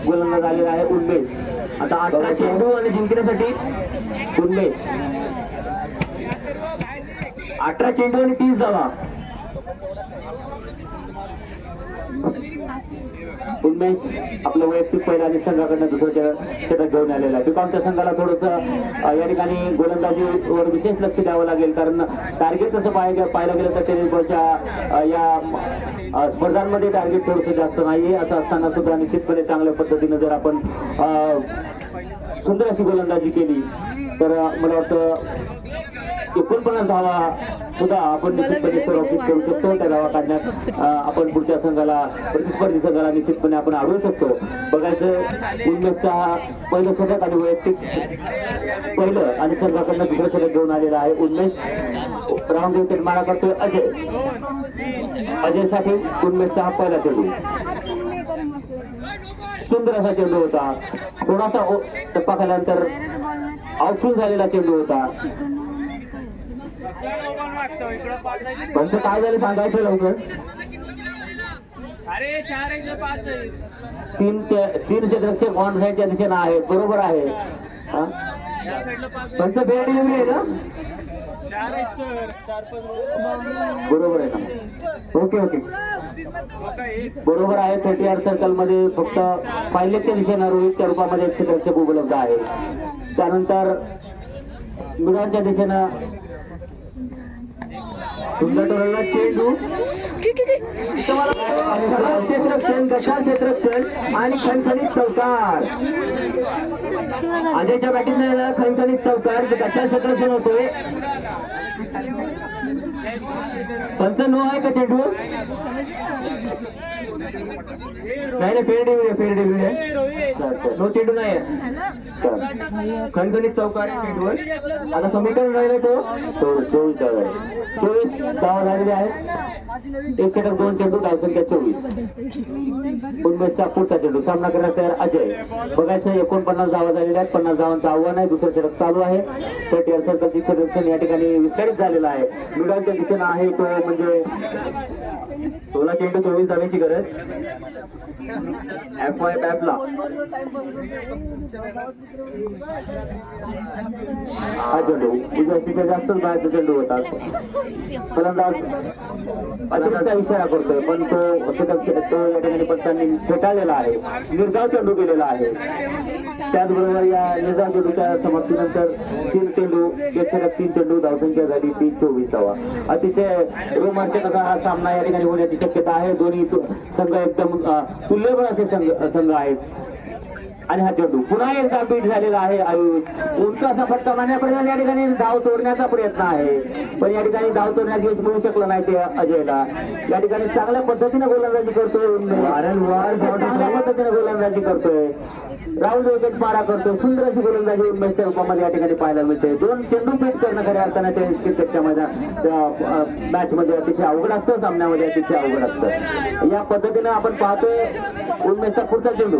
गोलंदाज आलेला आहे उन्मेष. आता 18 चेंडू आणि जिंकण्यासाठी उन्मेष 18 चेंडू आणि 30 धावा. उन्मेष आपलं वैयक्तिक पहिला आणि संघाकडनं दुसऱ्या षटक घेऊन आलेला आहे. पिकांच्या संघाला थोडस या ठिकाणी गोलंदाजीवर विशेष लक्ष द्यावं लागेल, कारण टार्गेट तसं पाहायला गेलं तर टेनिसबॉलच्या या स्पर्धांमध्ये टार्गेट थोडंसं जास्त नाहीये. असं असताना सुद्धा निश्चितपणे चांगल्या पद्धतीने जर आपण सुंदर अशी गोलंदाजी केली तर मला वाटतं 49 धावा सुद्धा आपण निश्चितपणे सुरक्षित करू शकतो. त्या धावा काढण्यात आपण पुढच्या संघाला, प्रतिस्पर्धी संघाला निश्चितपणे आपण अडवू शकतो. बघायचं उन्मेषचा हा पहिलं षटक आणि वैयक्तिक पहिलं आणि संघाकडनं दुसरं षटक घेऊन आलेला आहे उन्मेष. राऊंड विकेट मारा करतोय अजयसाठी उन्मेषचा हा पहिला चेंडू. सुंदर असा चेंडू होता. थोडासा टप्पा खाल्यानंतर आउटफुल झालेला चेंडू होता. पंच काय झालं सांगायचं लवकर. तीन क्षेत्ररक्षक ऑन साईडच्या दिशेनं आहेत. बरोबर आहे. पंच बेड डिलिव्हरी आहे ना. बरोबर आहे ना. ओके ओके बरोबर आहे. 30 सर्कल मध्ये फक्त पायलेटच्या दिशेनं रोहितच्या रूपामध्ये एक क्षेत्ररक्षक उपलब्ध आहे. त्यानंतर मिडांच्या दिशेनं सुंदर टोलला चेंडू, क्षेत्ररक्षण, गटार क्षेत्ररक्षण आणि खणखणीत चौकार. अजयच्या बॅटिंग खणखणीत चौकार, गटार क्षेत्ररक्षण होतोय. पंच नो आहे का चेंडू. नाही फेर डिव्हिजन आहे. नो चेंडू नाही. खणखणीत चौकार आहे चेंडूवर. आता समीकरण राहिलं तो 24 धावा झालेले आहेत. एक षटक 2 चेंडू, धावसंख्या 24. उन्मेषचा पुढचा चेंडू सामना करण्यास तयार अजय. बघायचं 49 धावा झालेल्या आहेत. 50 धावांचं आव्हान आहे. दुसरं षटक चालू आहे. 30 सर्कलची क्षेत्ररक्षण या ठिकाणी विस्तारित झालेला आहे. मिडांच्या दिशेनं आहे तो म्हणजे 16 चेंडू 24 धाव्याची गरज. FY बॅपला हा चेंडू जास्तीत जास्तच बाहेरचा चेंडू होता. फलंदाज अतिरिक्त इशारा करतोय पण तो या ठिकाणी पंचांनी फेटाळलेला आहे. निर्धाव चेंडू केलेला आहे. त्याचबरोबर या निर्धाव चेंडूच्या समाप्तीनंतर 3 चेंडू, एक षटक 3 चेंडू, धावसंख्या झाली 24 धावा. अतिशय रोमांचक असा हा सामना या ठिकाणी होण्याची शक्यता आहे. दोन्ही संघ एकदम तुल्यबळ असे संघ आहेत. आणि हा चेंडू पुन्हा एकदा बीट झालेला आहे. आयुष उंचा असा फटका मारण्यापर्यंत या ठिकाणी धाव तोडण्याचा प्रयत्न आहे, पण या ठिकाणी धाव तोडण्यात यश मिळू शकलं नाही ते अजयला. या ठिकाणी चांगल्या पद्धतीने गोलंदाजी करतोय. चांगल्या पद्धतीने गोलंदाजी करतोय. राऊंड विकेट मारा करतोय. सुंदर अशी गोलंदाजी उन्मेषच्या रूपामध्ये या ठिकाणी पाहायला मिळते. 2 चेंडू बीट करणं खऱ्या अर्थाने क्रिकेटच्या मॅच मध्ये अतिशय अवघड असतं. सामन्यामध्ये अतिशय अवघड असतं. या पद्धतीने आपण पाहतोय उन्मेषचा पुढचा चेंडू.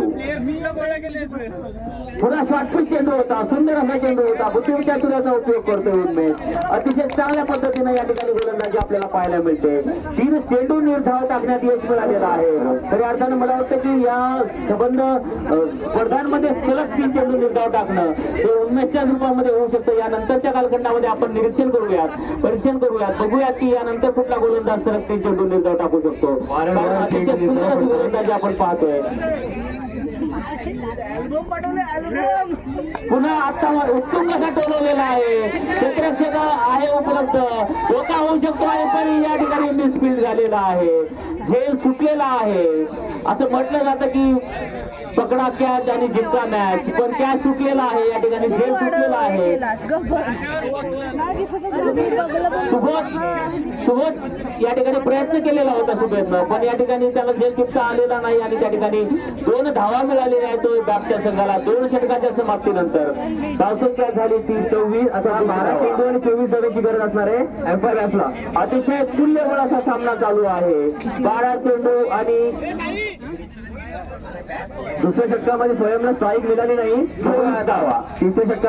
पुन्हा शॉर्टपिच चेंडू होता. सुंदर असा चेंडू होता. बुद्धिविचाराचा उपयोग करतोय उन्मेष. अतिशय चांगल्या पद्धतीने या ठिकाणी गोलंदाजी आपल्याला पाहायला मिळते. 3 चेंडू निर्धाव टाकण्यात यश मिळालेलं आहे. खऱ्या अर्थानं मला वाटतं की या संबंध स्पर्धांमध्ये सलग 3 चेंडू निर्धाव टाकणं हे उन्मेषच्या रूपामध्ये होऊ शकतं. या नंतरच्या कालखंडामध्ये आपण निरीक्षण करूयात, बघूयात की यानंतर कुठला गोलंदाज सलग 3 चेंडू निर्धाव टाकू शकतो. अतिशय सुंदर अशी गोलंदाजी आपण पाहतोय. पुन्हा आता उत्तुंग असा टोलवलेला आहे. क्षेत्ररक्षक आहे उपलब्ध. धोका होऊ शकतो आहे तरी या ठिकाणी मिसफील्ड झालेला आहे. झेल सुटलेला आहे. असं म्हटलं जातं की पकडा कॅच आणि जिंका मॅच, पण कॅच सुटलेला आहे. या ठिकाणी झेल सुटलेला आहे. सुबोध या ठिकाणी प्रयत्न केलेला होता सुबोधनं, पण या ठिकाणी त्याला झेल टिपता आलेला नाही आणि त्या ठिकाणी 2 धावा मिळालेल्या आहेत तो बॅपच्या संघाला 2 षटकाच्या समाप्तीनंतर. धावसंख्या झाली 24. आता 12 चेंडू आणि 24 धाव्याची गरज असणार आहे एम्पायर बॅपला. अतिशय तुल्यबळ असा सामना चालू आहे. 12 चेंडू आणि दुसऱ्या षटकामध्ये स्वयंला स्ट्राईक मिळाली नाही. 24 धावा. तिसऱ्या षटका